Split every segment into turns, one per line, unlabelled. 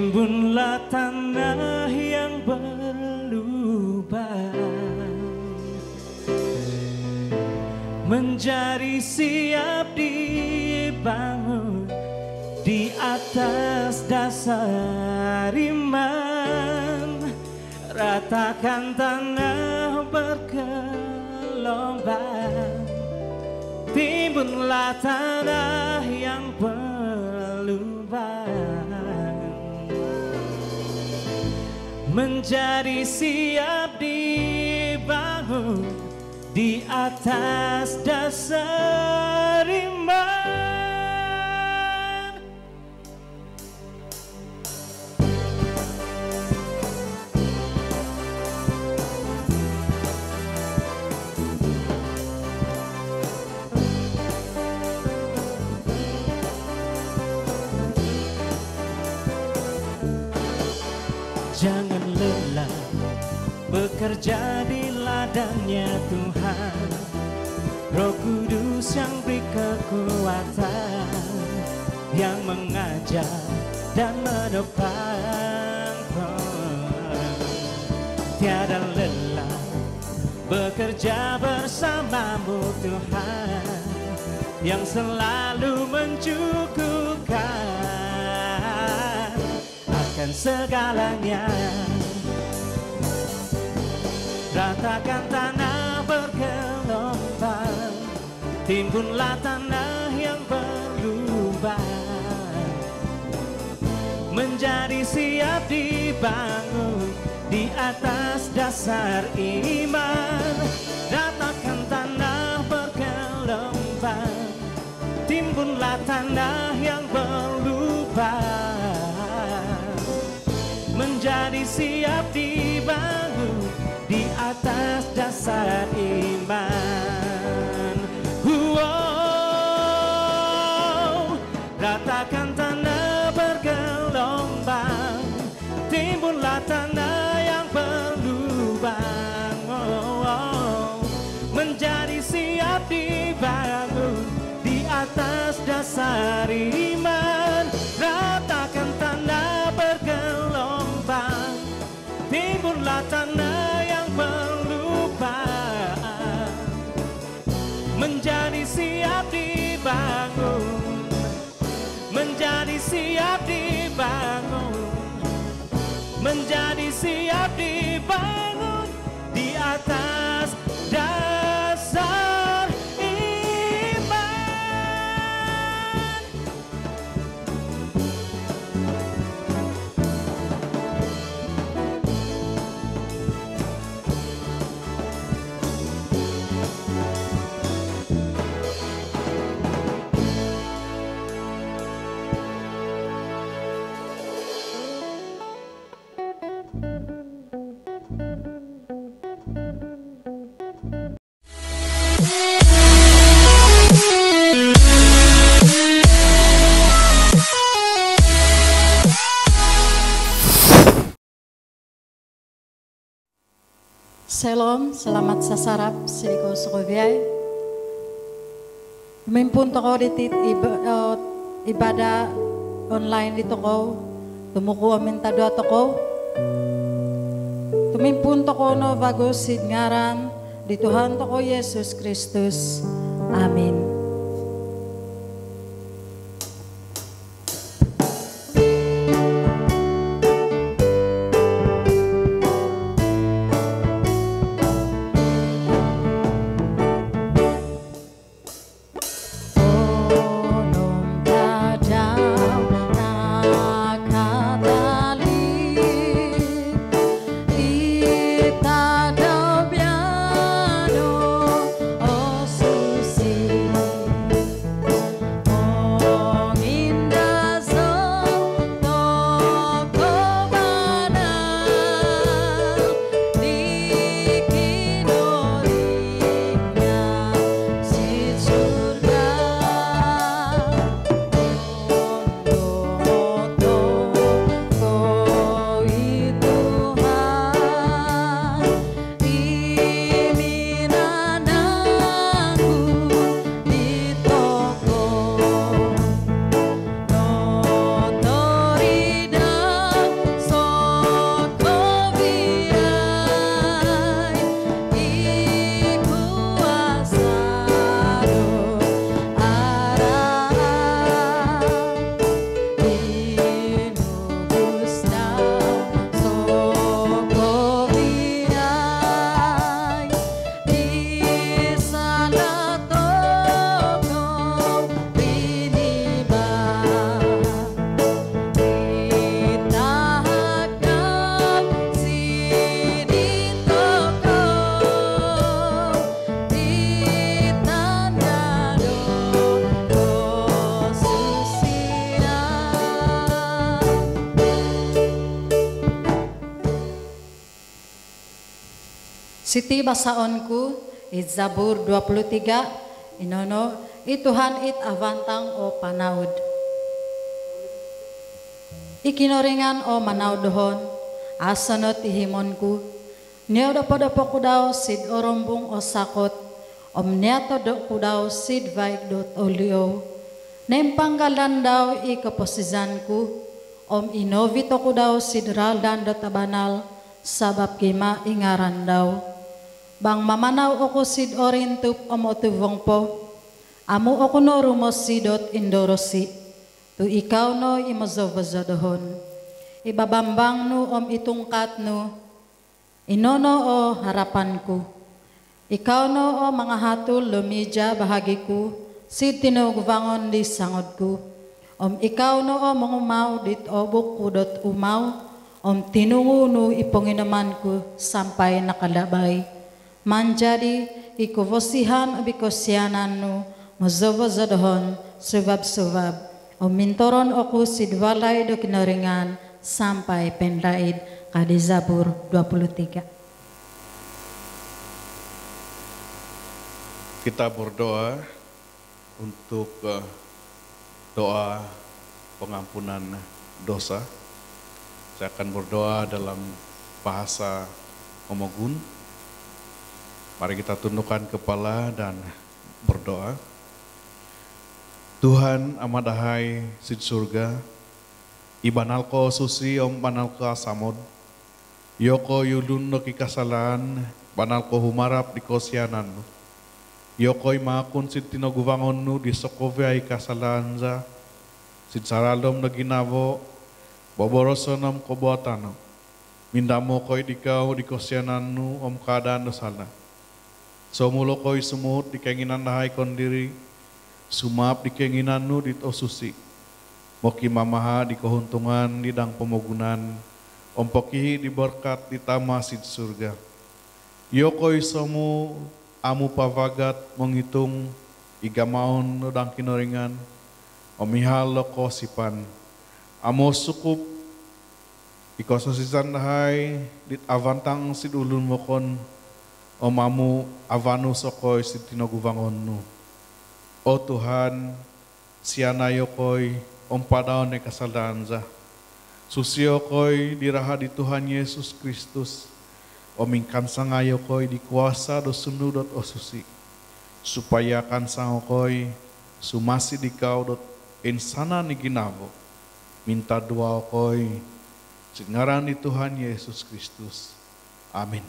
Timbunlah tanah yang berlubang menjadi siap dibangun di atas dasar iman. Ratakan tanah bergelombang, timbunlah tanah yang berlubang menjadi siap dibangun di atas dasar iman. Jangan lelah bekerja di ladangnya Tuhan. Roh Kudus yang beri kekuatan, yang mengajar dan menopang. Tiada lelah bekerja bersamamu Tuhan, yang selalu mencukupkan akan segalanya. Ratakan tanah bergelombang, timbunlah tanah yang berlubang menjadi siap dibangun di atas dasar iman. Ratakan tanah bergelombang, timbunlah tanah yang berlubang menjadi siap dibangun di atas dasar iman. Ratakan tanah bergelombang, timbunlah tanah yang berlubang menjadi siap dibangun di atas dasar iman. Ratakan tanah bergelombang, timbunlah tanah yang berlubang menjadi siap dibangun, menjadi siap dibangun, menjadi siap dibangun di atas dasar iman.
Shalom, selamat sasarap siriko sokoviai. Mimpun toko di ibadah online di toko, tumuku minta doa toko. Tumimpun toko no bagus ngaran di Tuhan toko Yesus Kristus. Amin.
Ita do piano, oh susi.
Siti basaonku, it Zabur 23, inono, ituhan it avantang o panaud. Ikinoringan o manaudohon, asanot ihimonku, niyo dapo kudaw sid orombong o sakot, omniato do kudaw sid vaik dot olio, nempanggalan daw ikaposizanku, inovito kudaw sid raldan dot abanal, sabab kima ingaran daw. Bang mamanaw ako sid orintup otuvong po, amu ako no rumos sidot indorosi, tu ikaw no imazovazodohon. Ibabambang no itungkat no, inono o harapanku. Ikaw no o mga hatul lumidya bahagiku, sid tinugvangon di sangodku. Ikaw no o mangumaw dit obok kudot umaw, tinungu no iponginaman ko sampay nakalabay. Manjadi ikuvosihan bikosyanan no, mazovazodohon subab-subab. Mintoron ako sidwalay do kinaringan sampai pendaid kadi Zabur 23.
Kita berdoa untuk doa pengampunan dosa. Saya akan berdoa dalam bahasa Omogun. Mari kita tundukkan kepala dan berdoa. Tuhan amadahai sid surga, ibanalko susi banalko asamod, yoko yulun no kikasalan, banalko humarap di kosyanan, yoko imakun sid tinoguvangon no di sokovya ikasalan za, sid saralom na ginabo, boborosonom kobuatan, mindamo ko'y dikaw di kosyanan no keadaan dosana, somulo ko'y sumut di keinginan nahay kondiri, sumap di keinginanmu di osusi, moki mamaha di kehuntungan di dang pemogunan, ompoki di berkat di tamasid surga. Yokoi somu amu pavagat menghitung igamaon no dang kinoringan, omihal loko sipan, amo sukup ikososisan dahai di avantang sid ulun mokon, omamu avanu sokoi sid tinoguvangonnu. O Tuhan, sianayo ko'y padaon ni kasalanza. Susio ko'y diraha di Tuhan Yesus Kristus. O mingkansangayo ko'y di kuasa do sunudot o susi. Supaya kansango ko'y sumasi di kau dot insana ni ginabo. Minta doa ko'y singaran di Tuhan Yesus Kristus. Amin.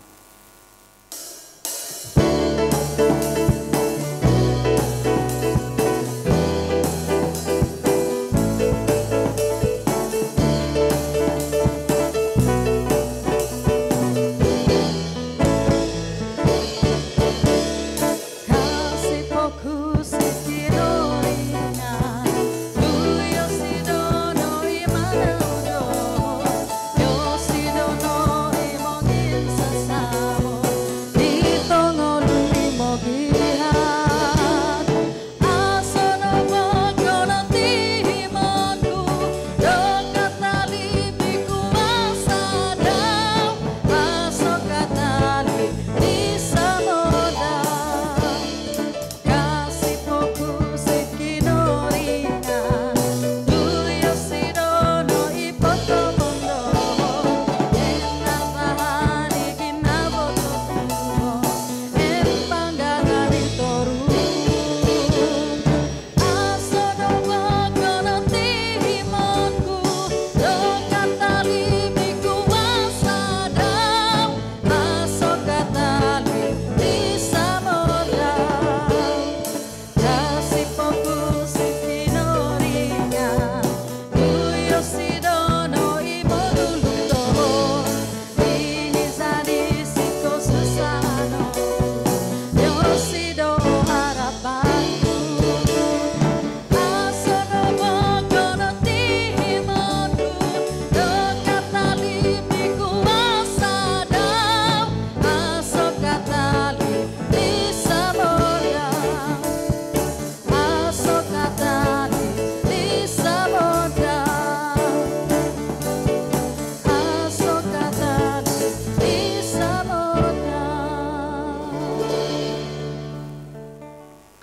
Sa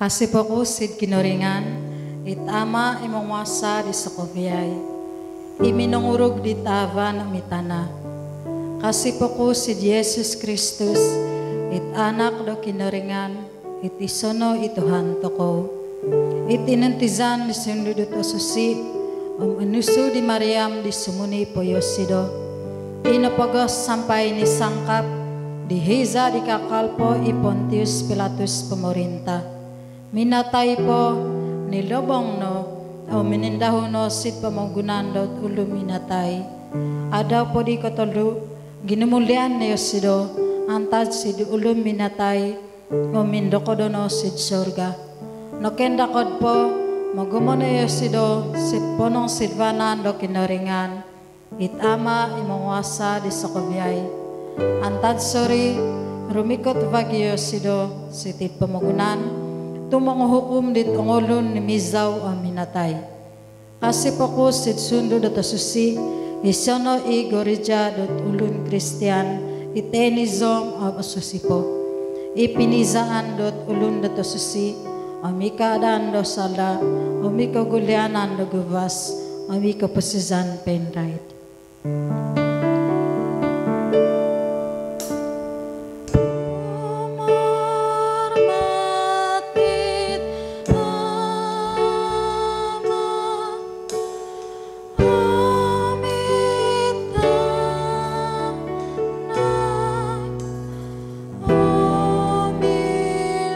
Kasih pokusid kinoringan, itama imong wasa di Sokoviyay. Iminungurog di tavan mitana. Kasih pokusid Yesus Kristus, it anak do kinoringan, it isono ituhan toko. Itinentizan di sundudut osusi, anusu di Mariam di sumuni poyosido. Inapagos sampai ni sangkap, di Heza di kakalpo i Pontius Pilatus pemerintah. Minatay po nilobong no o minindaho no sit pamagunan dot ulo minatay. Adaw po di kotolo ginumulian na yosido antad sid ulo minatay o mindoko do no sid sorga. No kenda kod po magumo na yosido sit ponong sidvanan do kinaringan itama imawasa di Sokoviyay. Antad sorry rumikot vagi yosido sitit pamagunan tumong hukum dit ongolon ni mizaw o minatay. Kasi po sit sundo dot susi, isono i gorija dot ulun Kristiyan, itenizom o susi po. Ipinizaan dot ulun dot susi, omikadaan do sala, omikagulyanan do guvas, omikapasizan penride.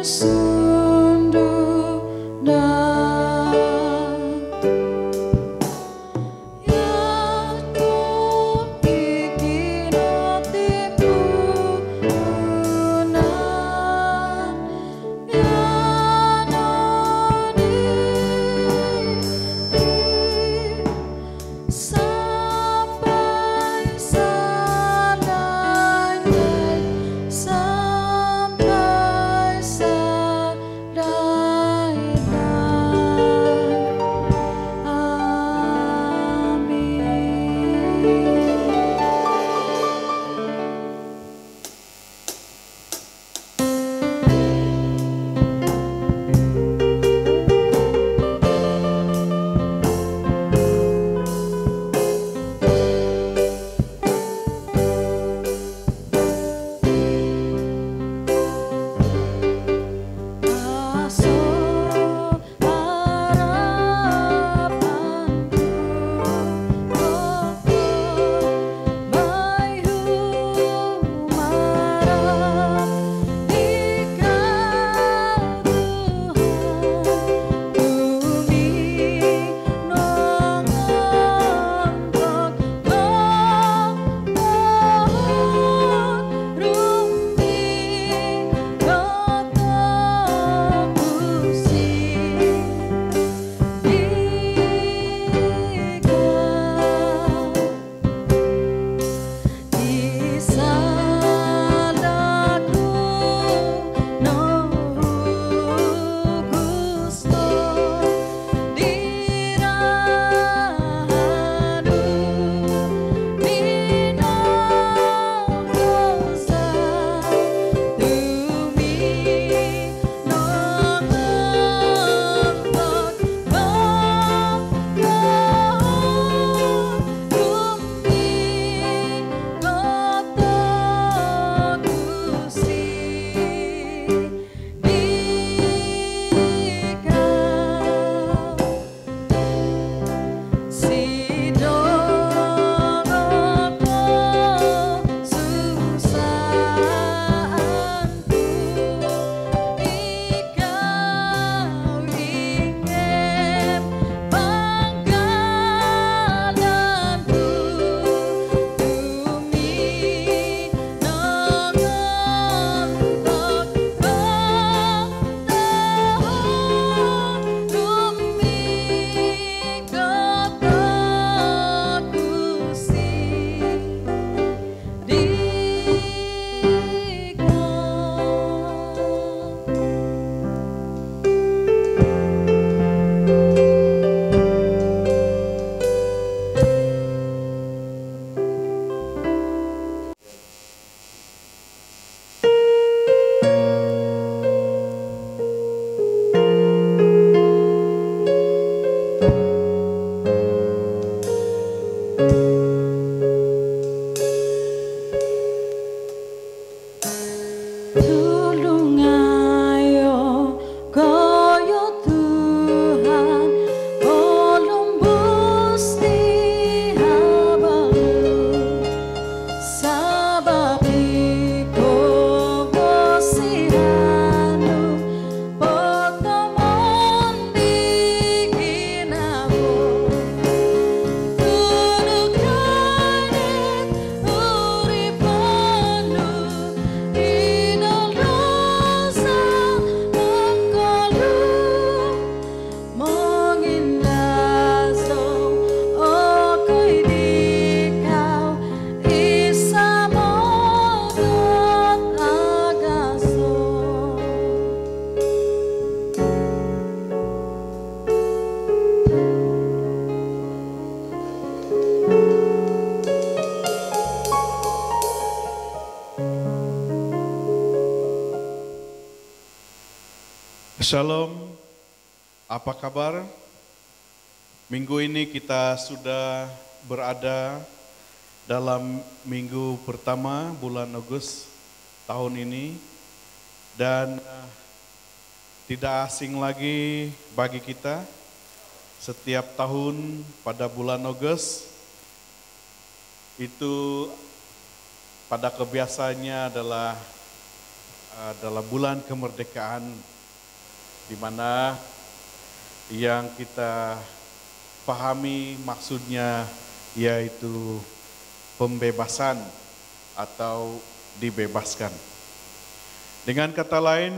Sundu
Shalom, apa kabar? Minggu ini kita sudah berada dalam minggu pertama bulan Agustus tahun ini dan tidak asing lagi bagi kita setiap tahun pada bulan Agustus itu pada kebiasaannya adalah bulan kemerdekaan, di mana yang kita pahami maksudnya yaitu pembebasan atau dibebaskan. Dengan kata lain,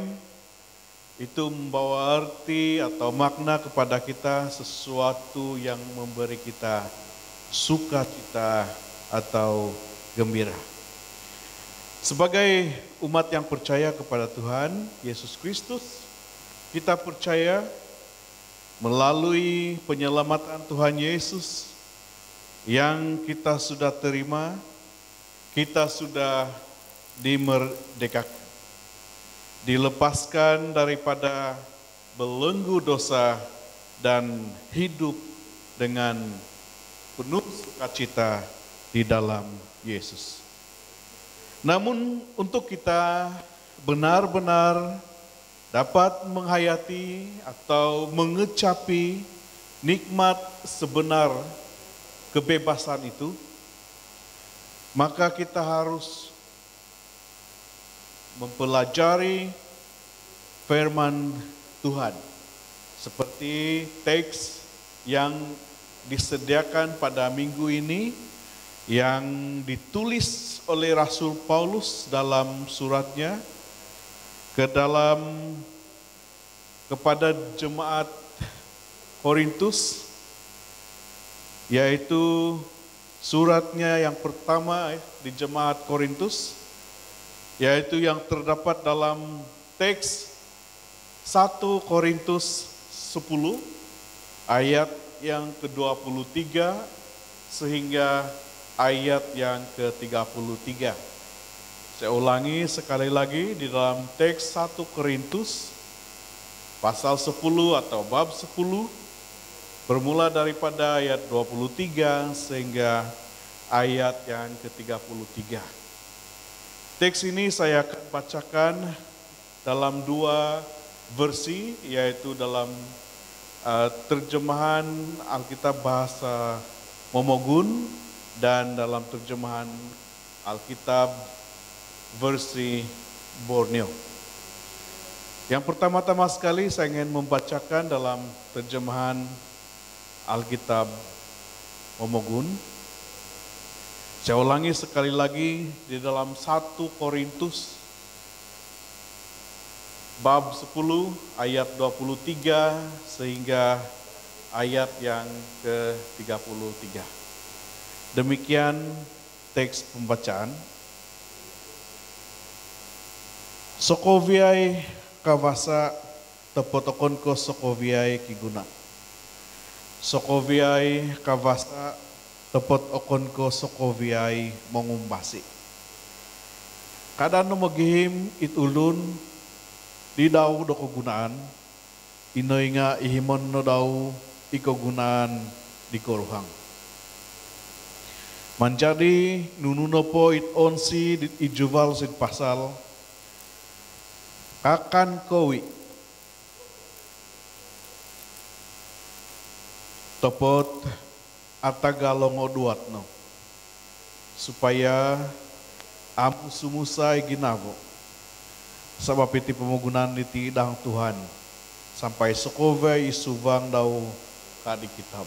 itu membawa arti atau makna kepada kita sesuatu yang memberi kita sukacita atau gembira. Sebagai umat yang percaya kepada Tuhan Yesus Kristus, kita percaya melalui penyelamatan Tuhan Yesus yang kita sudah terima, kita sudah dimerdekakan, dilepaskan daripada belenggu dosa dan hidup dengan penuh sukacita di dalam Yesus. Namun untuk kita benar-benar dapat menghayati atau mengecapi nikmat sebenar kebebasan itu, maka kita harus mempelajari firman Tuhan. Seperti teks yang disediakan pada minggu ini, yang ditulis oleh Rasul Paulus dalam suratnya kepada jemaat Korintus, yaitu suratnya yang pertama di jemaat Korintus, yaitu yang terdapat dalam teks 1 Korintus 10 ayat yang ke-23 sehingga ayat yang ke-33. Saya ulangi sekali lagi, di dalam teks 1 Korintus pasal 10 atau bab 10 bermula daripada ayat 23 sehingga ayat yang ke-33. Teks ini saya akan bacakan dalam dua versi, yaitu dalam terjemahan Alkitab bahasa Momogun dan dalam terjemahan Alkitab versi Borneo. Yang pertama-tama sekali saya ingin membacakan dalam terjemahan Alkitab Momogun. Saya ulangi sekali lagi, di dalam 1 Korintus bab 10 ayat 23 sehingga ayat yang ke-33. Demikian teks pembacaan. Sokoviai kavasa tepotokon ko sokoviai kiguna. Sokoviai kavasa tepot okon ko sokoviai mengumbasi. Kadang nomogihim it ulun di daw do kegunaan, inoy nga ihimon no daw ikogunaan di koruhang. Menjadi nununo po it onsi di ijuval sid pasal, akan kowi topot atagalongo duatno supaya amu sumusay ginabo sabab iti pemugunan iti idang Tuhan sampai sokove isubang daw kadi kitab.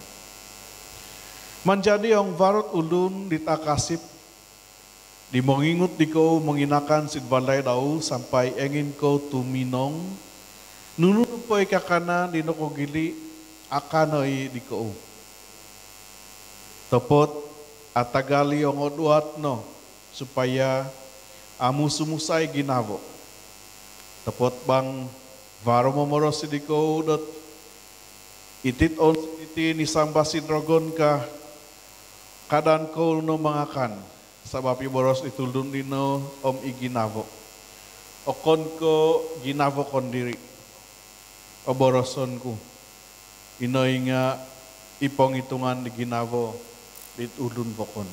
Menjadi ang varot ulun ditakasip di mengingut di kau menginakan sid balay daw sampai engin kau tuminong nunun po ikakana di nokogili akanoi di kau topot atagali ang oduat no supaya amu sumusay ginabo topot bang varo momoros di kau dot Itit on iti nisambasin rogon ka kadaan ko no mangakan. Sabab boros itulun dino om iginavo. Okon ko ginavo kon diri. O boroson ko. Inoy nga ipong itungan di ginavo ditulun bokon.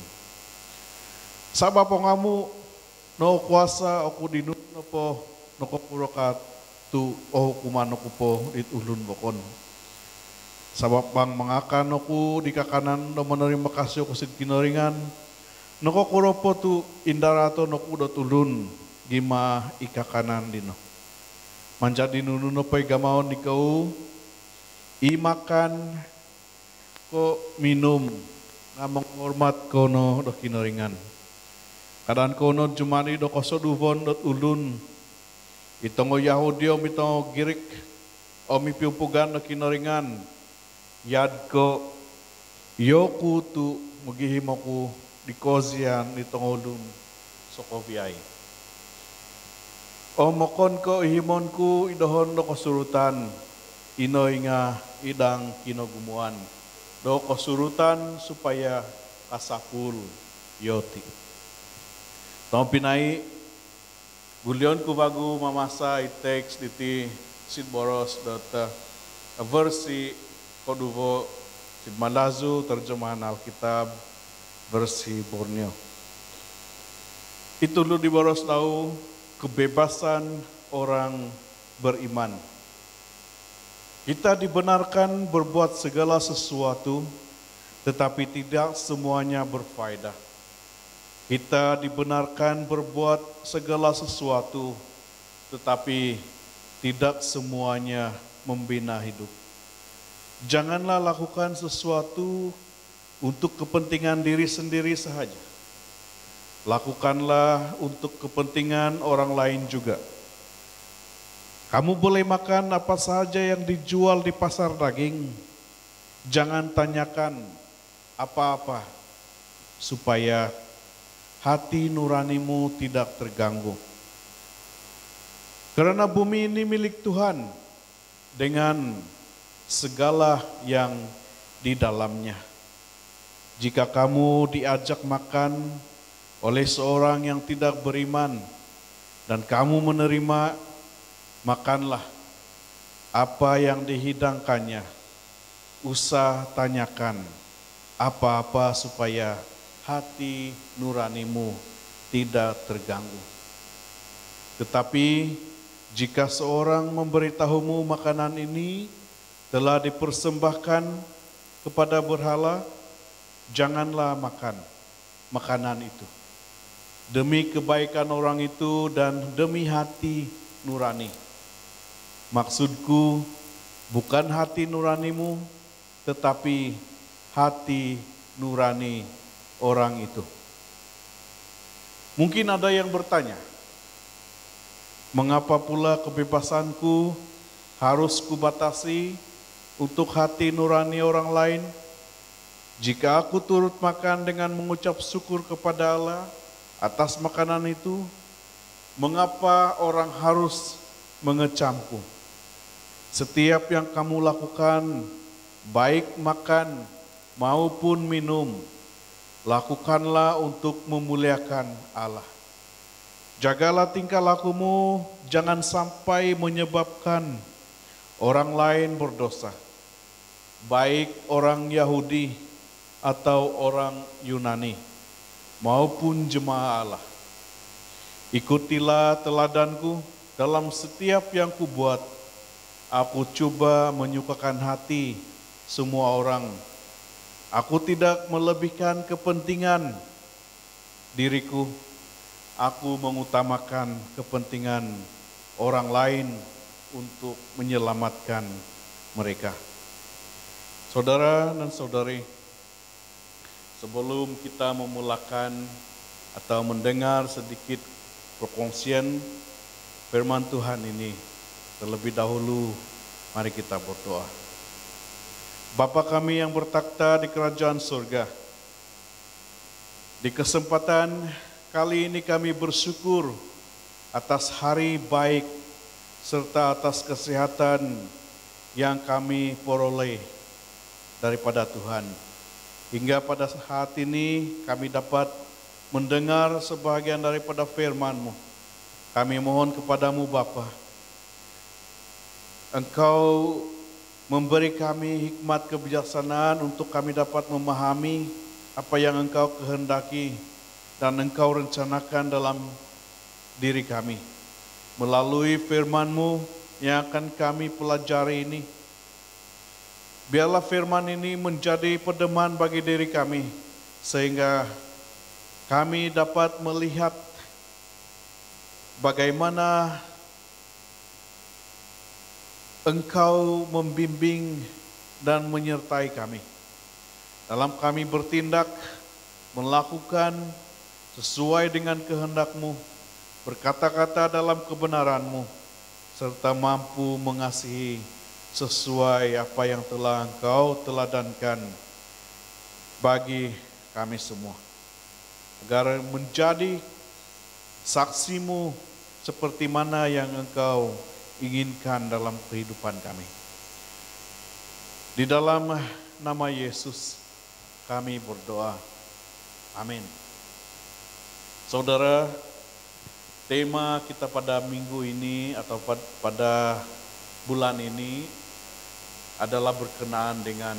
Sabab po nga mo no kuasa o kudinun no po no kupuro ka tu o kumano ko po ditulun bokon. Sabab bang mangakan ko di kakanan no menerima kasih ko sid kinoringan no kokuro po tu indarato no kudo tulun gima ikakanan dino. Manjadi nunu no poy gamaon di kau imakan ko minum nga menghormat ko no do kinoringan. Kadaan ko no jumani do kosoduvon do ulun itongo Yahudi o mitongo Girik o mipiupugan do kinoringan. Yad ko yoku tu magihimo ko di kozian itong ulun so koviyay. O mokon ko ihimon ko idohon do kosurutan inoy nga idang kinogumuan. Do kosurutan supaya kasapul yoti. Tong pinay gulyon ko bago mamasa i-text diti sidboros data versi Koduvo Malazu terjemahan Alkitab versi Borneo. Itu lu di boros tahu kebebasan orang beriman. Kita dibenarkan berbuat segala sesuatu, tetapi tidak semuanya berfaedah. Kita dibenarkan berbuat segala sesuatu, tetapi tidak semuanya membina hidup. Janganlah lakukan sesuatu untuk kepentingan diri sendiri sahaja. Lakukanlah untuk kepentingan orang lain juga. Kamu boleh makan apa saja yang dijual di pasar daging. Jangan tanyakan apa-apa supaya hati nuranimu tidak terganggu. Karena bumi ini milik Tuhan dengan segala yang di dalamnya. Jika kamu diajak makan oleh seorang yang tidak beriman dan kamu menerima, makanlah apa yang dihidangkannya. Usah tanyakan apa-apa supaya hati nuranimu tidak terganggu. Tetapi jika seorang memberitahumu makanan ini telah dipersembahkan kepada berhala, janganlah makan makanan itu. Demi kebaikan orang itu dan demi hati nurani. Maksudku bukan hati nuranimu, tetapi hati nurani orang itu. Mungkin ada yang bertanya, mengapa pula kebebasanku harus kubatasi untuk hati nurani orang lain? Jika aku turut makan dengan mengucap syukur kepada Allah atas makanan itu, mengapa orang harus mengecamku? Setiap yang kamu lakukan, baik makan maupun minum, lakukanlah untuk memuliakan Allah. Jagalah tingkah lakumu, jangan sampai menyebabkan orang lain berdosa, baik orang Yahudi atau orang Yunani maupun jemaah Allah. Ikutilah teladanku dalam setiap yang kubuat. Aku coba menyukakan hati semua orang. Aku tidak melebihkan kepentingan diriku. Aku mengutamakan kepentingan orang lain untuk menyelamatkan mereka. Saudara dan saudari, sebelum kita memulakan atau mendengar sedikit perkongsian firman Tuhan ini, terlebih dahulu mari kita berdoa. Bapa kami yang bertakhta di kerajaan surga, di kesempatan kali ini kami bersyukur atas hari baik serta atas kesehatan yang kami peroleh daripada Tuhan. Hingga pada saat ini kami dapat mendengar sebahagian daripada firman-Mu. Kami mohon kepadamu Bapa, Engkau memberi kami hikmat kebijaksanaan untuk kami dapat memahami apa yang Engkau kehendaki dan Engkau rencanakan dalam diri kami. Melalui firman-Mu yang akan kami pelajari ini, biarlah firman ini menjadi pedoman bagi diri kami, sehingga kami dapat melihat bagaimana Engkau membimbing dan menyertai kami dalam kami bertindak, melakukan sesuai dengan kehendak-Mu, berkata-kata dalam kebenaran-Mu, serta mampu mengasihi sesuai apa yang telah Engkau teladankan bagi kami semua. Agar menjadi saksi-Mu seperti mana yang Engkau inginkan dalam kehidupan kami. Di dalam nama Yesus kami berdoa. Amin. Saudara, tema kita pada minggu ini atau pada bulan ini adalah berkenaan dengan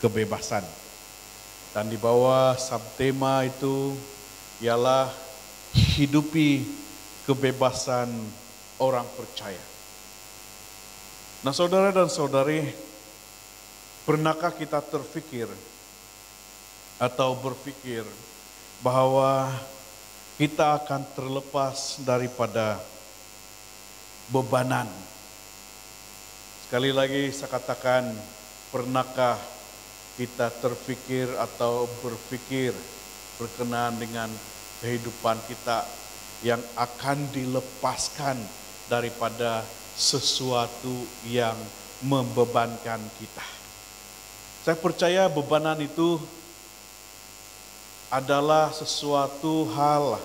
kebebasan. Dan di bawah subtema itu ialah hidupi kebebasan orang percaya. Nah, saudara dan saudari, pernahkah kita terfikir atau berpikir bahwa kita akan terlepas daripada bebanan? Sekali lagi saya katakan, pernahkah kita terfikir atau berpikir berkenaan dengan kehidupan kita yang akan dilepaskan daripada sesuatu yang membebankan kita? Saya percaya bebanan itu adalah sesuatu hal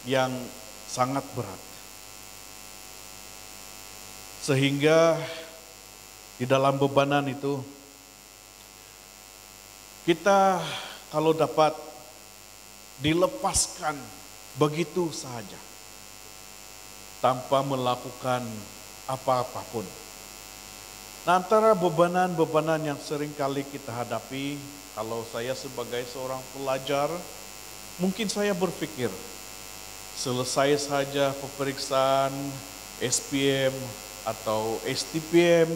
yang sangat berat. Sehingga di dalam bebanan itu kita kalau dapat dilepaskan begitu saja tanpa melakukan apa-apapun. Nah, antara bebanan-bebanan yang sering kali kita hadapi, kalau saya sebagai seorang pelajar, mungkin saya berpikir, selesai saja pemeriksaan SPM atau STPM,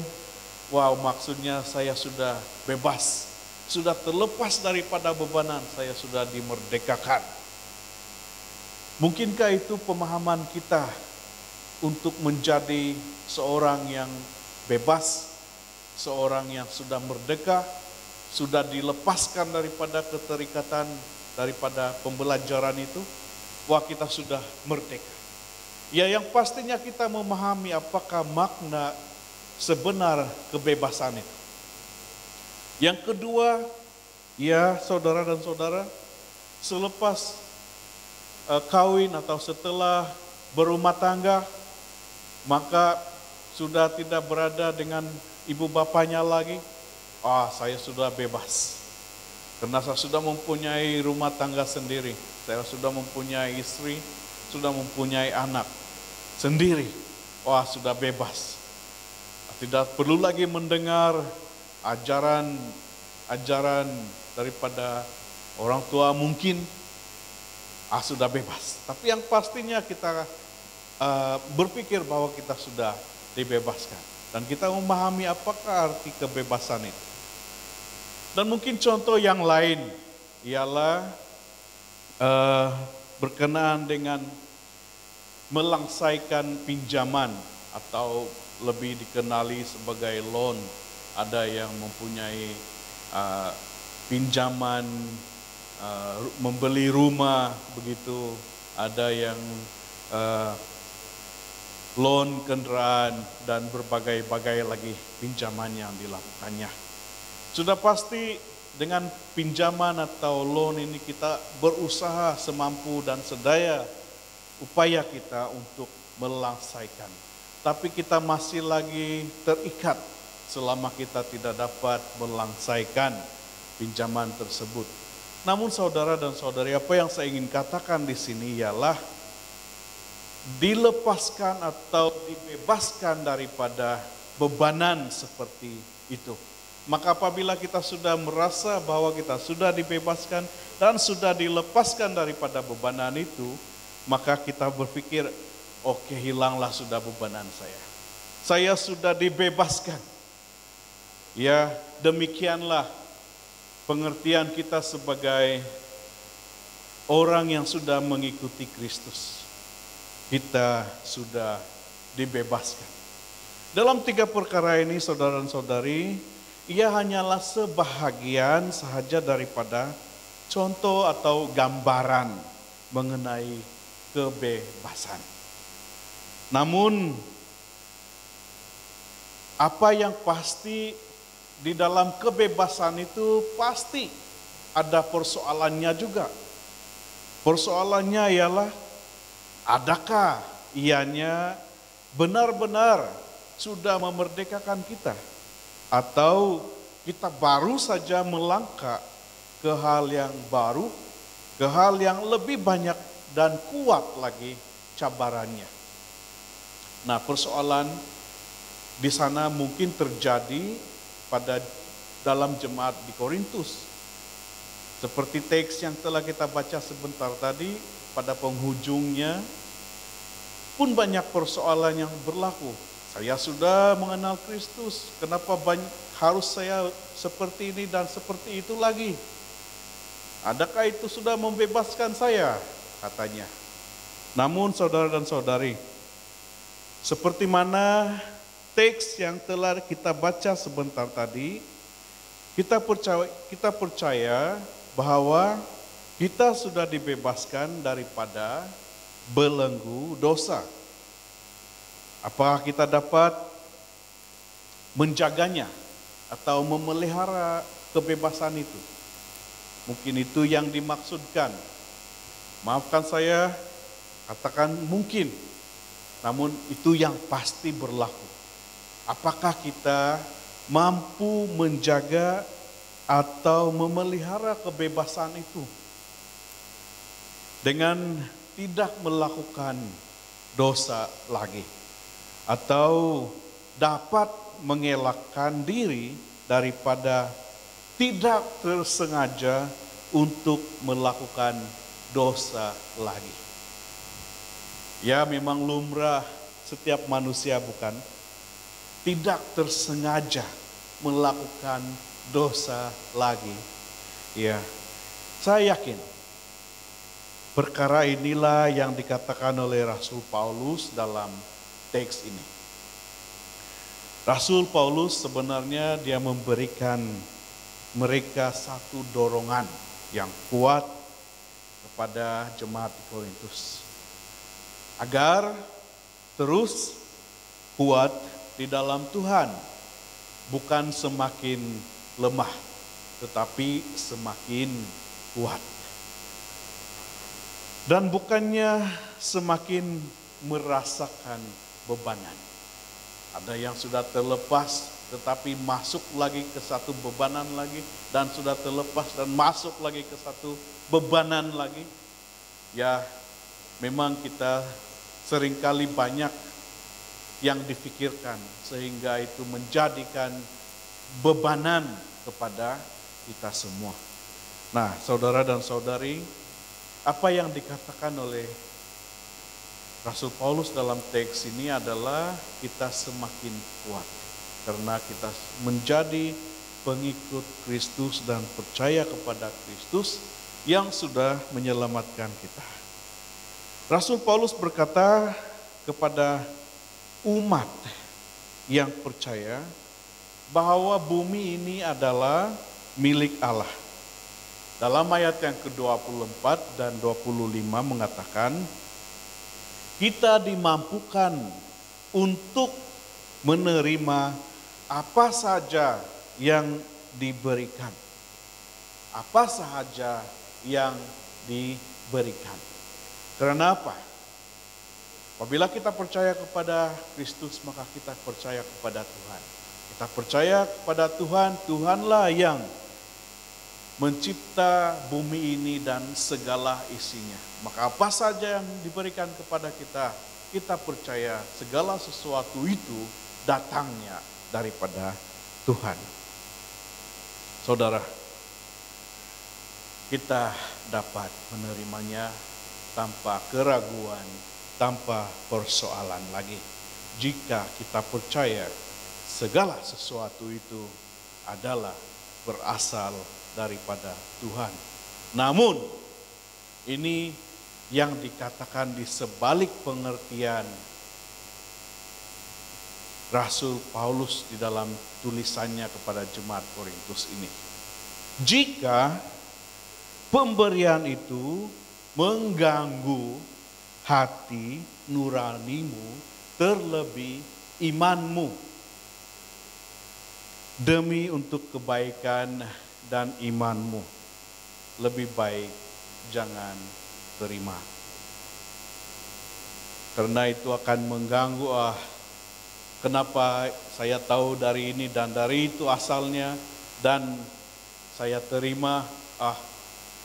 wow, maksudnya saya sudah bebas, sudah terlepas daripada bebanan, saya sudah dimerdekakan. Mungkinkah itu pemahaman kita untuk menjadi seorang yang bebas, seorang yang sudah merdeka, sudah dilepaskan daripada keterikatan, daripada pembelajaran itu? Wah, kita sudah merdeka. Ya, yang pastinya kita memahami apakah makna sebenar kebebasan itu. Yang kedua, ya saudara dan saudara, selepas kawin atau setelah berumah tangga, maka sudah tidak berada dengan ibu bapaknya lagi. Saya sudah bebas. Karena saya sudah mempunyai rumah tangga sendiri. Saya sudah mempunyai istri, sudah mempunyai anak sendiri. Sudah bebas. Tidak perlu lagi mendengar ajaran daripada orang tua mungkin. Sudah bebas. Tapi yang pastinya kita berpikir bahwa kita sudah dibebaskan. Dan kita memahami apakah arti kebebasan itu. Dan mungkin contoh yang lain ialah berkenaan dengan melangsaikan pinjaman atau lebih dikenali sebagai loan. Ada yang mempunyai pinjaman membeli rumah begitu, ada yang loan kendaraan dan berbagai-bagai lagi pinjaman yang dilakukannya. Sudah pasti dengan pinjaman atau loan ini kita berusaha semampu dan sedaya upaya kita untuk melangsaikan. Tapi kita masih lagi terikat selama kita tidak dapat melangsaikan pinjaman tersebut. Namun saudara dan saudari, apa yang saya ingin katakan di sini ialah dilepaskan atau dibebaskan daripada bebanan seperti itu. Maka apabila kita sudah merasa bahwa kita sudah dibebaskan dan sudah dilepaskan daripada bebanan itu, maka kita berpikir, oke, hilanglah sudah bebanan saya. Saya sudah dibebaskan. Ya, demikianlah pengertian kita sebagai orang yang sudah mengikuti Kristus. Kita sudah dibebaskan. Dalam 3 perkara ini, saudara dan saudari, ia hanyalah sebahagian sahaja daripada contoh atau gambaran mengenai kebebasan. Namun, apa yang pasti di dalam kebebasan itu pasti ada persoalannya juga. Persoalannya ialah, adakah ianya benar-benar sudah memerdekakan kita? Atau kita baru saja melangkah ke hal yang baru, ke hal yang lebih banyak dan kuat lagi cabarannya. Nah, persoalan di sana mungkin terjadi pada dalam jemaat di Korintus. Seperti teks yang telah kita baca sebentar tadi, pada penghujungnya pun banyak persoalan yang berlaku. Saya sudah mengenal Kristus, kenapa harus saya seperti ini dan seperti itu lagi? Adakah itu sudah membebaskan saya? Katanya. Namun saudara dan saudari, seperti mana teks yang telah kita baca sebentar tadi, kita percaya bahwa kita sudah dibebaskan daripada belenggu dosa. Apakah kita dapat menjaganya atau memelihara kebebasan itu? Mungkin itu yang dimaksudkan. Maafkan saya, katakan mungkin. Namun itu yang pasti berlaku. Apakah kita mampu menjaga atau memelihara kebebasan itu dengan tidak melakukan dosa lagi, atau dapat mengelakkan diri daripada tidak tersengaja untuk melakukan dosa lagi? Ya, memang lumrah setiap manusia, bukan? Tidak tersengaja melakukan dosa lagi. Ya, saya yakin perkara inilah yang dikatakan oleh Rasul Paulus dalam teks ini. Rasul Paulus sebenarnya dia memberikan mereka satu dorongan yang kuat kepada jemaat di Korintus, agar terus kuat di dalam Tuhan, bukan semakin lemah, tetapi semakin kuat. Dan bukannya semakin merasakan bebanan. Ada yang sudah terlepas, tetapi masuk lagi ke satu bebanan lagi, dan sudah terlepas dan masuk lagi ke satu bebanan lagi. Ya, memang kita seringkali banyak yang difikirkan, sehingga itu menjadikan bebanan kepada kita semua. Nah, saudara dan saudari, apa yang dikatakan oleh Rasul Paulus dalam teks ini adalah kita semakin kuat karena kita menjadi pengikut Kristus dan percaya kepada Kristus yang sudah menyelamatkan kita. Rasul Paulus berkata kepada umat yang percaya bahwa bumi ini adalah milik Allah. Dalam ayat yang ke-24 dan 25 mengatakan, kita dimampukan untuk menerima apa saja yang diberikan. Apa saja yang diberikan. Karena apa? Apabila kita percaya kepada Kristus, maka kita percaya kepada Tuhan. Kita percaya kepada Tuhan, Tuhanlah yang mencipta bumi ini dan segala isinya. Maka apa saja yang diberikan kepada kita, kita percaya segala sesuatu itu datangnya daripada Tuhan. Saudara, kita dapat menerimanya tanpa keraguan, tanpa persoalan lagi. Jika kita percaya segala sesuatu itu adalah berasal daripada Tuhan. Namun, ini yang dikatakan di sebalik pengertian Rasul Paulus di dalam tulisannya kepada jemaat Korintus ini. Jika pemberian itu mengganggu hati nuranimu, terlebih imanmu, demi untuk kebaikan dan imanmu, lebih baik jangan terima. Karena itu akan mengganggu, kenapa saya tahu dari ini dan dari itu asalnya, dan saya terima,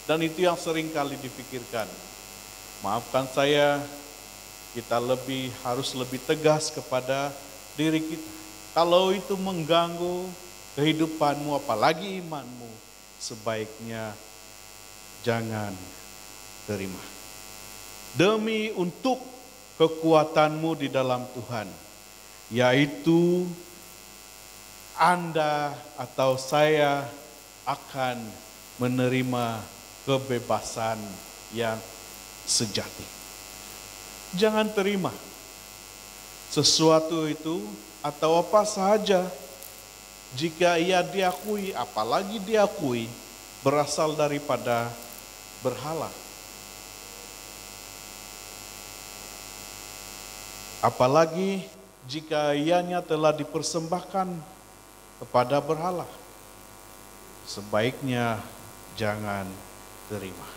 dan itu yang sering kali dipikirkan. Maafkan saya, kita harus lebih tegas kepada diri kita. Kalau itu mengganggu kehidupanmu, apalagi imanmu, sebaiknya jangan terima. Demi untuk kekuatanmu di dalam Tuhan, yaitu Anda atau saya akan menerima kebebasan yang sejati. Jangan terima sesuatu itu atau apa saja jika ia diakui, apalagi diakui berasal daripada berhala. Apalagi jika ianya telah dipersembahkan kepada berhala. Sebaiknya jangan terima.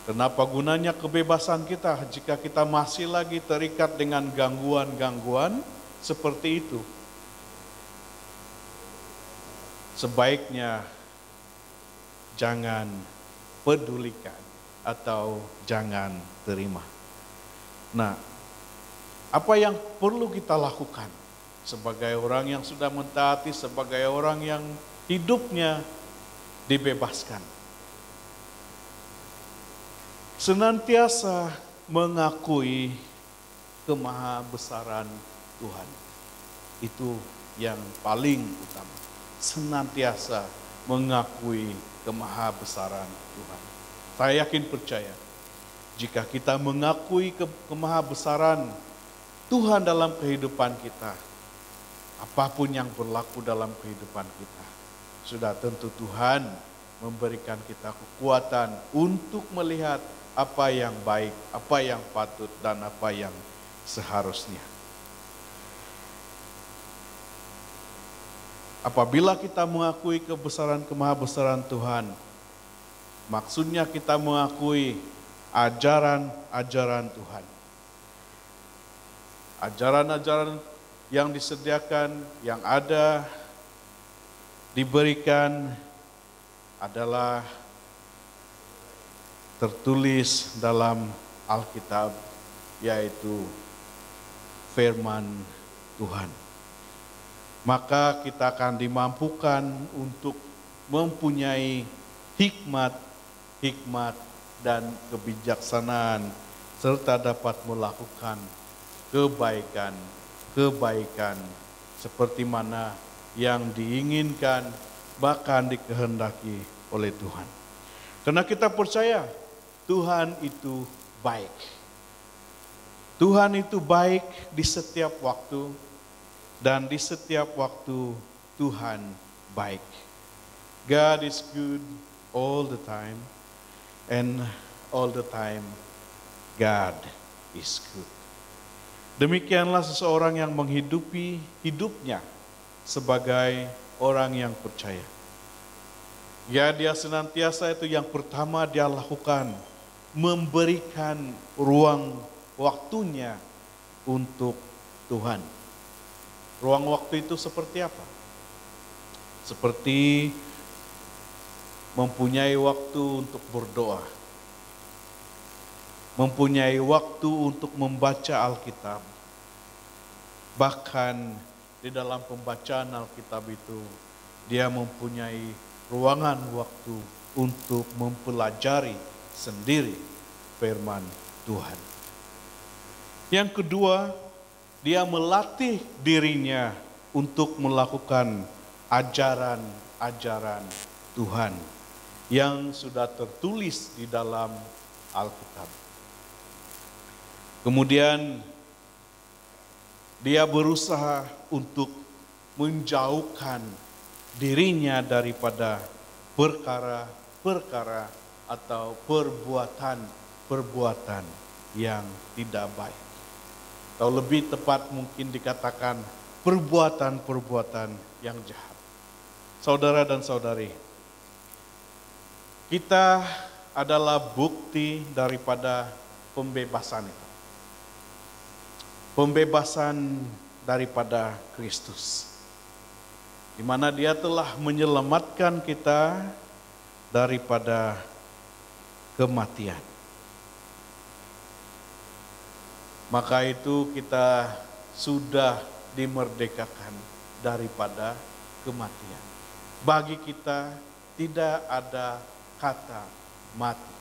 Kenapa gunanya kebebasan kita jika kita masih lagi terikat dengan gangguan-gangguan seperti itu? Sebaiknya jangan pedulikan atau jangan terima. Nah, apa yang perlu kita lakukan sebagai orang yang sudah mentaati, sebagai orang yang hidupnya dibebaskan? Senantiasa mengakui kemahabesaran Tuhan. Itu yang paling utama. Senantiasa mengakui kemahabesaran Tuhan. Saya yakin percaya, jika kita mengakui kemahabesaran Tuhan dalam kehidupan kita, apapun yang berlaku dalam kehidupan kita, sudah tentu Tuhan memberikan kita kekuatan untuk melihat apa yang baik, apa yang patut, dan apa yang seharusnya. Apabila kita mengakui kemahabesaran Tuhan, maksudnya kita mengakui ajaran-ajaran Tuhan. Ajaran-ajaran yang disediakan, yang ada, diberikan adalah tertulis dalam Alkitab, yaitu firman Tuhan. Maka kita akan dimampukan untuk mempunyai hikmat dan kebijaksanaan, serta dapat melakukan kebaikan seperti mana yang diinginkan, bahkan dikehendaki oleh Tuhan. Karena kita percaya Tuhan itu baik. Tuhan itu baik di setiap waktu, dan di setiap waktu Tuhan baik. God is good all the time, and all the time God is good. Demikianlah seseorang yang menghidupi hidupnya sebagai orang yang percaya. Ya, dia senantiasa itu yang pertama dia lakukan, memberikan ruang waktunya untuk Tuhan. Ruang waktu itu seperti apa? Seperti mempunyai waktu untuk berdoa, mempunyai waktu untuk membaca Alkitab. Bahkan di dalam pembacaan Alkitab itu, dia mempunyai ruangan waktu untuk mempelajari sendiri firman Tuhan. Yang kedua, dia melatih dirinya untuk melakukan ajaran-ajaran Tuhan yang sudah tertulis di dalam Alkitab. Kemudian dia berusaha untuk menjauhkan dirinya daripada perkara-perkara atau perbuatan-perbuatan yang tidak baik. Atau lebih tepat mungkin dikatakan perbuatan-perbuatan yang jahat. Saudara dan saudari, kita adalah bukti daripada pembebasan itu. Pembebasan daripada Kristus. Di mana dia telah menyelamatkan kita daripada kematian. Maka itu kita sudah dimerdekakan daripada kematian. Bagi kita tidak ada kata mati.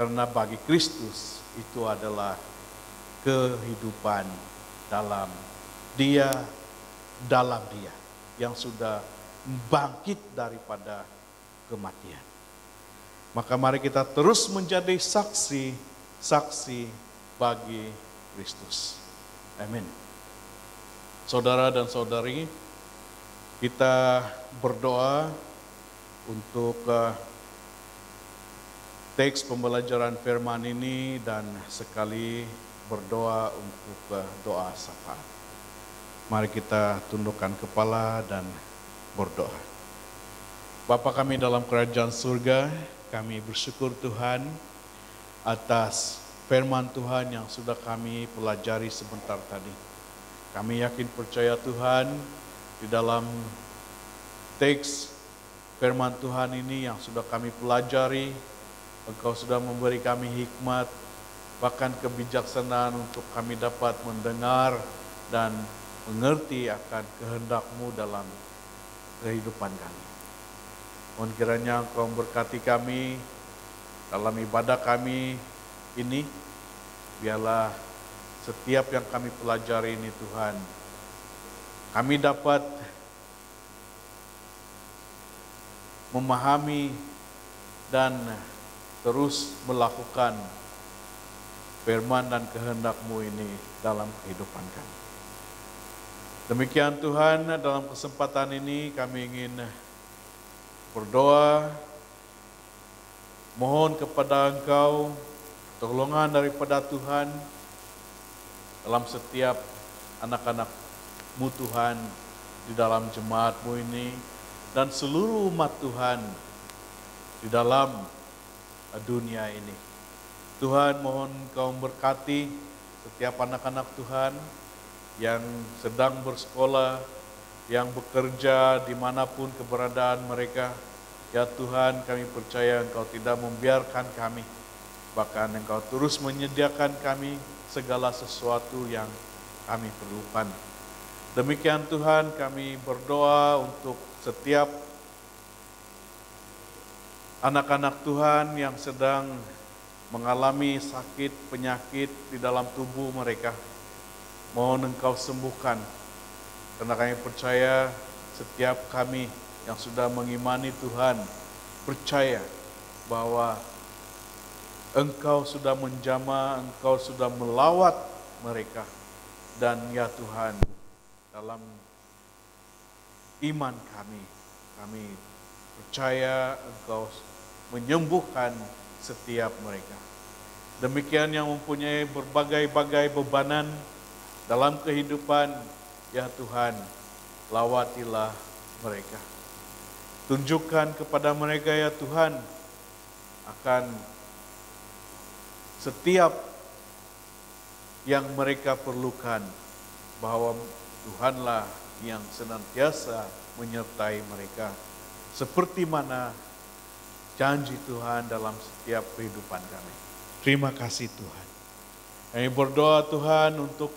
Karena bagi Kristus itu adalah kehidupan dalam dia yang sudah bangkit daripada kematian. Maka mari kita terus menjadi saksi bagi Kristus. Amin. Saudara dan saudari, kita berdoa untuk teks pembelajaran firman ini dan sekali berdoa untuk doa syafaat. Mari kita tundukkan kepala dan berdoa. Bapa kami dalam kerajaan surga, kami bersyukur Tuhan atas firman Tuhan yang sudah kami pelajari sebentar tadi. Kami yakin percaya Tuhan di dalam teks firman Tuhan ini yang sudah kami pelajari, Engkau sudah memberi kami hikmat, bahkan kebijaksanaan untuk kami dapat mendengar dan mengerti akan kehendak-Mu dalam kehidupan kami. Mohon kiranya Engkau memberkati kami dalam ibadah kami ini, biarlah setiap yang kami pelajari ini Tuhan, kami dapat memahami dan terus melakukan firman dan kehendak-Mu ini dalam kehidupan kami. Demikian Tuhan, dalam kesempatan ini kami ingin berdoa, mohon kepada Engkau pertolongan daripada Tuhan dalam setiap anak-anak-Mu Tuhan di dalam jemaat-Mu ini dan seluruh umat Tuhan di dalam dunia ini. Tuhan, mohon Engkau memberkati setiap anak-anak Tuhan yang sedang bersekolah, yang bekerja dimanapun keberadaan mereka. Ya Tuhan, kami percaya Engkau tidak membiarkan kami, bahkan Engkau terus menyediakan kami segala sesuatu yang kami perlukan. Demikian Tuhan, kami berdoa untuk setiap anak-anak Tuhan yang sedang mengalami sakit, penyakit di dalam tubuh mereka. Mohon Engkau sembuhkan, karena kami percaya setiap kami yang sudah mengimani Tuhan, percaya bahwa Engkau sudah menjamah, Engkau sudah melawat mereka. Dan ya Tuhan, dalam iman kami percaya Engkau menyembuhkan setiap mereka. Demikian yang mempunyai berbagai-bagai bebanan dalam kehidupan, ya Tuhan, lawatilah mereka. Tunjukkan kepada mereka ya Tuhan akan setiap yang mereka perlukan, bahwa Tuhanlah yang senantiasa menyertai mereka. Seperti mana janji Tuhan dalam setiap kehidupan kami. Terima kasih Tuhan. Kami berdoa Tuhan untuk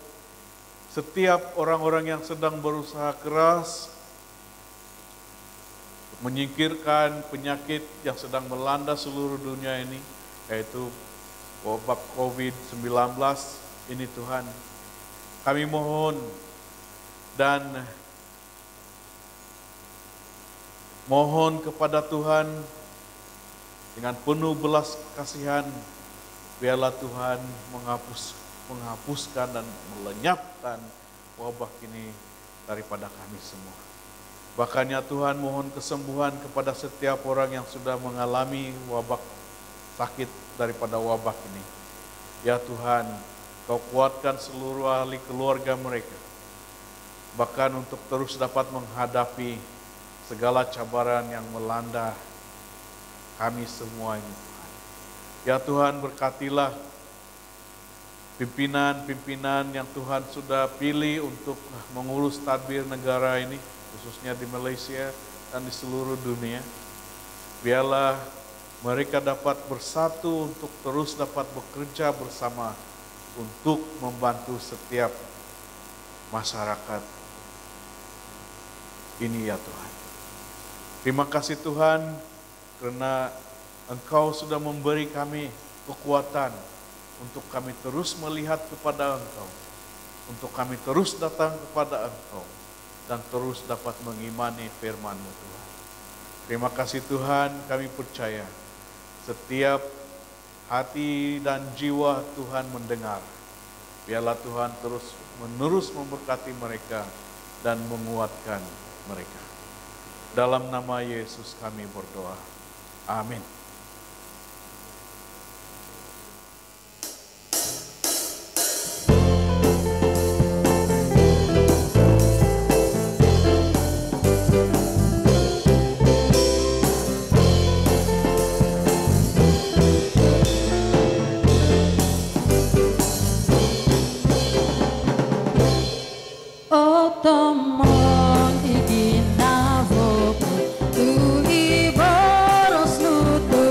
setiap orang-orang yang sedang berusaha keras menyingkirkan penyakit yang sedang melanda seluruh dunia ini, yaitu wabah COVID-19 ini Tuhan. Kami mohon dan mohon kepada Tuhan dengan penuh belas kasihan, biarlah Tuhan menghapuskan dan melenyapkan wabah ini daripada kami semua. Bahkan ya Tuhan, mohon kesembuhan kepada setiap orang yang sudah mengalami wabah sakit daripada wabah ini. Ya Tuhan, Kau kuatkan seluruh ahli keluarga mereka. Bahkan untuk terus dapat menghadapi segala cabaran yang melanda kami semua ini Tuhan. Ya Tuhan, berkatilah pimpinan-pimpinan yang Tuhan sudah pilih untuk mengurus tadbir negara ini, khususnya di Malaysia dan di seluruh dunia. Biarlah mereka dapat bersatu untuk terus dapat bekerja bersama untuk membantu setiap masyarakat ini ya Tuhan. Terima kasih Tuhan karena Engkau sudah memberi kami kekuatan untuk kami terus melihat kepada Engkau, untuk kami terus datang kepada Engkau, dan terus dapat mengimani firman-Mu Tuhan. Terima kasih Tuhan, kami percaya setiap hati dan jiwa Tuhan mendengar. Biarlah Tuhan terus memberkati mereka dan menguatkan mereka. Dalam nama Yesus kami berdoa. Amin.
Otomon iginavo tu iboros nutu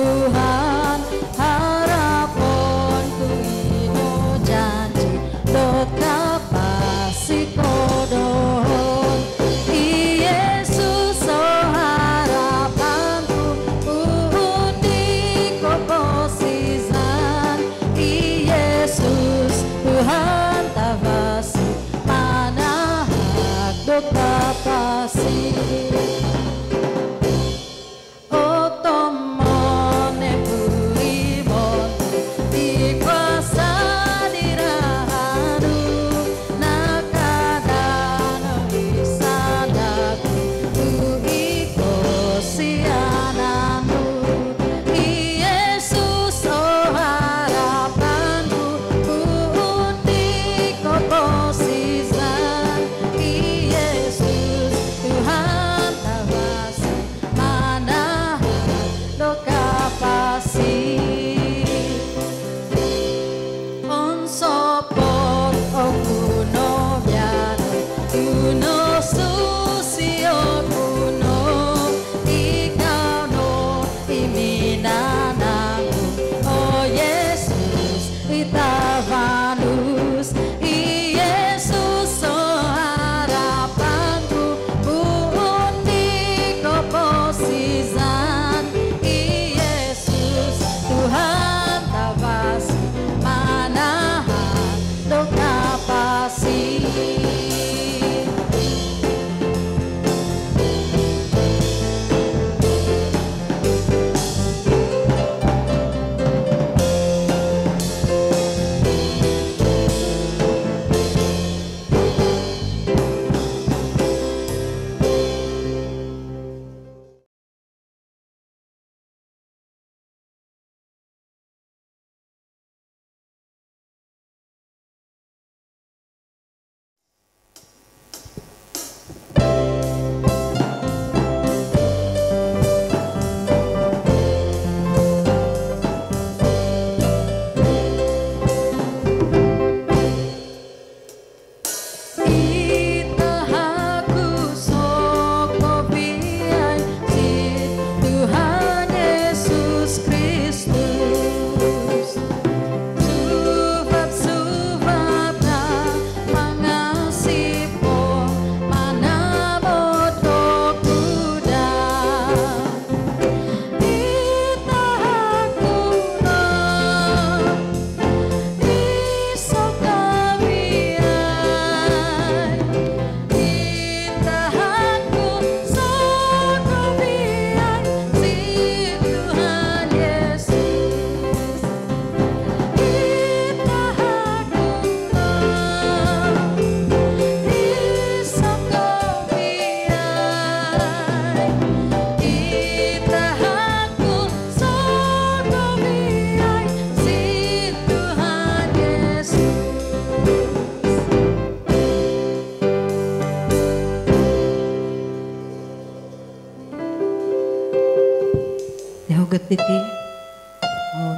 hugot diti.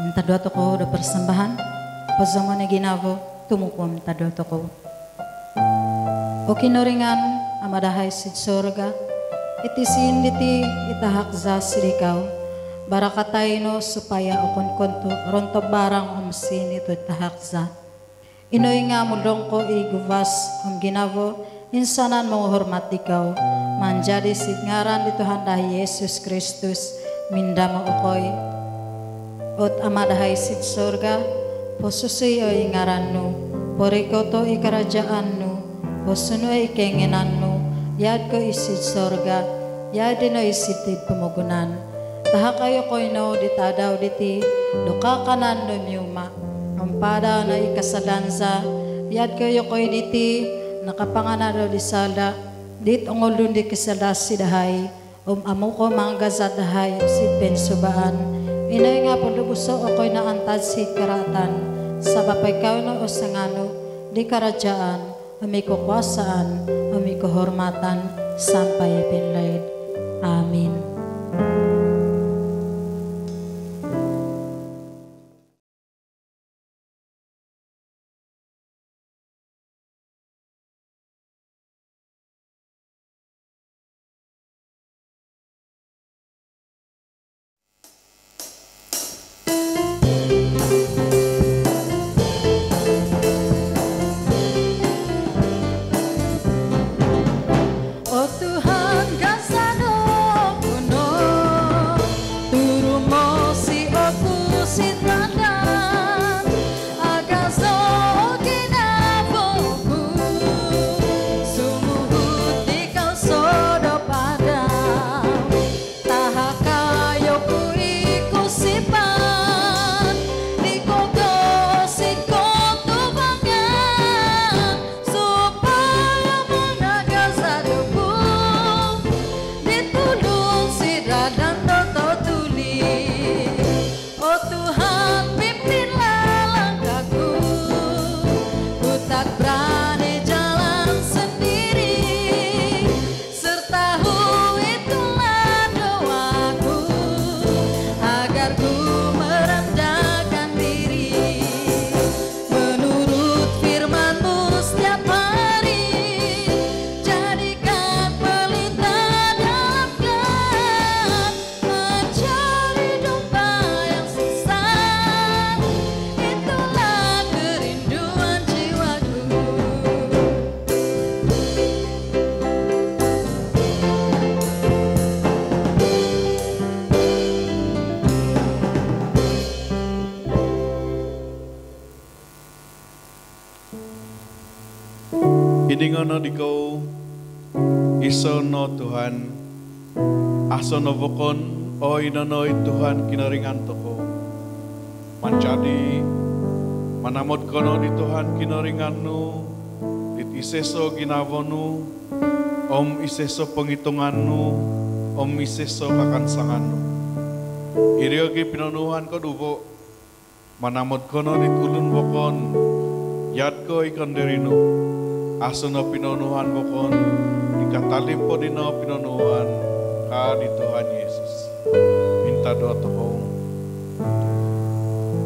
Minta doa toko udah persembahan. Pazaman ginavo tumuko minta doa toko. O kinoringan amadahay sid sorga. Iti sinditi itahakza sidikaw. Barakatay no supaya okon konto ronto barang omsin ito itahakza. Inoy nga mulong ko iguvas ginavo. Insanan mo hormat ikaw. Manjadi sidngaran di Tuhan dah Yesus Kristus. Minda mo okoy. Ot amadahay sid sorga. Posusi o ingaran no. Porikoto ikarajaan no. Posuno ikenginan no. Yad ko isid sorga. Yad no isitid pumugunan. Taha kayo koy no ditadaw diti. Lukakanan no miyuma. Ampada na ikasalanza. Yad kayo koy diti. Nakapanganaro di sala. Dit ongolun di kisala sidahay. Amu ko manggazadahay si pensubaan. Inay nga po lubuso ako'y naantad si karatan. Sa bapay kaw na osangano, di karajaan, amiko kwasaan, amiko hormatan, sampay pinlaid. Amin.
Iningono diko iso no Tuhan aso no vokon o inonoy Tuhan kinaringan toko manjadi manamod kono di Tuhan kinaringan nu dit iseso ginavonu om iseso penghitungan nu om iseso kakansangan nu iriogi pinanuhan ko dubo manamod kono dit ulun vokon yad ko ikon derinu asono pinonuhan bokon dikatalip po din na pinonuhan ka di Tuhan Yesus. Minta doa toko.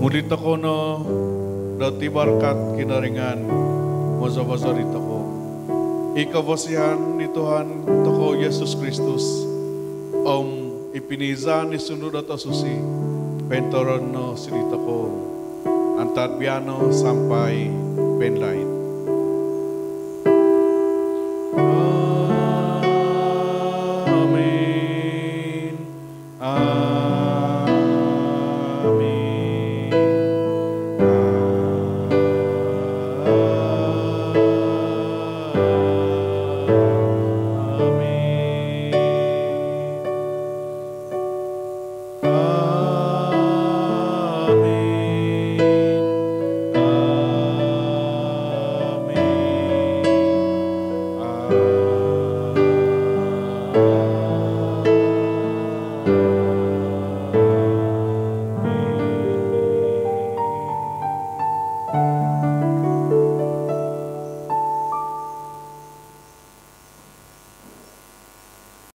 Muli toko no doti barkat kinaringan mozo-mozo di toko. Ikabosihan di Tuhan toko Yesus Kristus. Om ipinizan ni sunod at susi pentoron no sili toko. Antat biano sampai penlain. Amen.